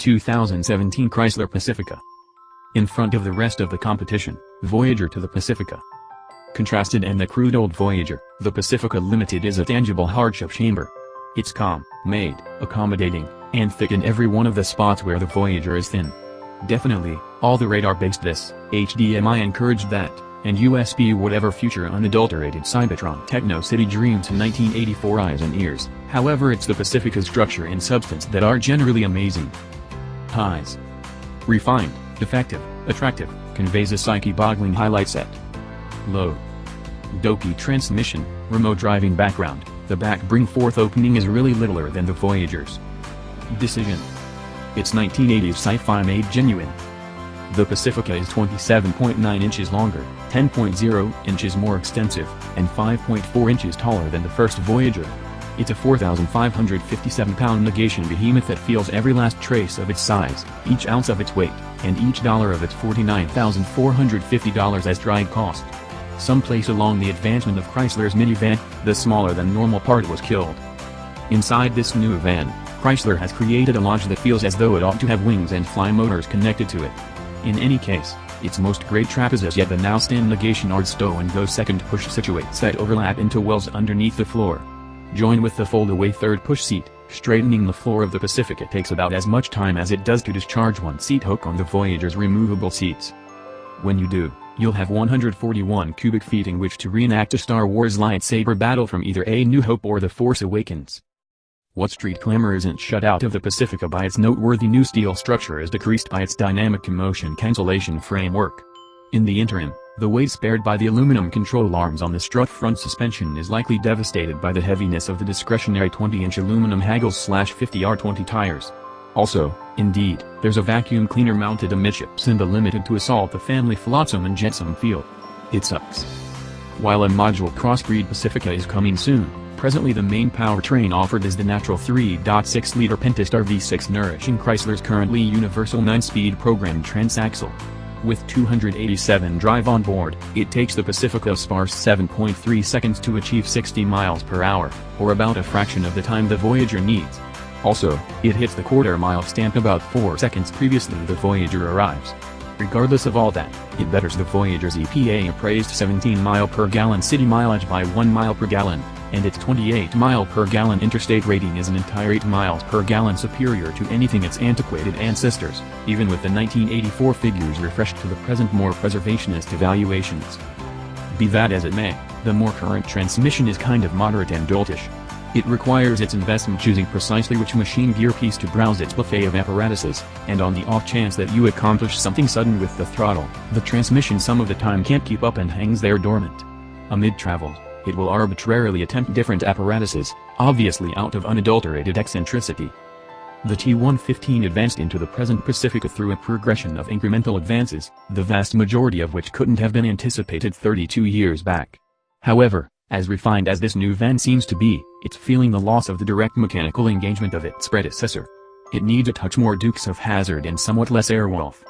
2017 Chrisler Pacifica. In front of the rest of the competition, Voyager to the Pacifica. Contrasted and the crude old Voyager, the Pacifica Limited is a tangible hardship chamber. It's calm, made, accommodating, and thick in every one of the spots where the Voyager is thin. Definitely, all the radar-based this, HDMI encouraged that, and USB whatever future unadulterated Cybotron Techno City dream to 1984 eyes and ears. However, it's the Pacifica's structure and substance that are generally amazing. Highs. Refined, effective, attractive, conveys a psyche-boggling highlight set. Low. Dopey transmission, remote driving background, the back bring forth opening is really littler than the Voyager's. Decision. It's 1980s sci-fi made genuine. The Pacifica is 27.9 inches longer, 10.0 inches more extensive, and 5.4 inches taller than the first Voyager. It's a 4,557-pound negation behemoth that feels every last trace of its size, each ounce of its weight, and each dollar of its $49,450 as drive cost. Someplace along the advancement of Chrysler's minivan, the smaller-than-normal part was killed. Inside this new van, Chrysler has created a launch that feels as though it ought to have wings and fly motors connected to it. In any case, its most great trap is as yet the now-stand negation or stow-and-go second push situates that overlap into wells underneath the floor. Join with the fold-away third push seat, straightening the floor of the Pacifica takes about as much time as it does to discharge one seat hook on the Voyager's removable seats. When you do, you'll have 141 cubic feet in which to reenact a Star Wars lightsaber battle from either A New Hope or The Force Awakens. What street clamor isn't shut out of the Pacifica by its noteworthy new steel structure is decreased by its dynamic commotion cancellation framework. In the interim, the weight spared by the aluminum control arms on the strut front suspension is likely devastated by the heaviness of the discretionary 20-inch aluminum Haggles/50R20 tires. Also, indeed, there's a vacuum cleaner mounted amidships in the Limited to assault the family flotsam and jetsam feel. It sucks. While a module crossbreed Pacifica is coming soon, presently the main powertrain offered is the natural 3.6-liter Pentastar V6 nourishing Chrysler's currently universal 9-speed programmed transaxle. With 287 drive on board, it takes the Pacifica a sparse 7.3 seconds to achieve 60 miles per hour, or about a fraction of the time the Voyager needs. Also, it hits the quarter-mile stamp about 4 seconds previously the Voyager arrives. Regardless of all that, it betters the Voyager's EPA-appraised 17-mile-per-gallon city mileage by 1 mile per gallon, and its 28-mile-per-gallon interstate rating is an entire 8 miles per gallon superior to anything its antiquated ancestors, even with the 1984 figures refreshed to the present more preservationist evaluations. Be that as it may, the more current transmission is kind of moderate and doltish. It requires its investment choosing precisely which machine gear piece to browse its buffet of apparatuses, and on the off chance that you accomplish something sudden with the throttle, the transmission some of the time can't keep up and hangs there dormant. Amid travel, it will arbitrarily attempt different apparatuses, obviously out of unadulterated eccentricity. The T-115 advanced into the present Pacifica through a progression of incremental advances, the vast majority of which couldn't have been anticipated 32 years back. However, as refined as this new van seems to be, it's feeling the loss of the direct mechanical engagement of its predecessor. It needs a touch more Dukes of Hazzard and somewhat less Airwolf.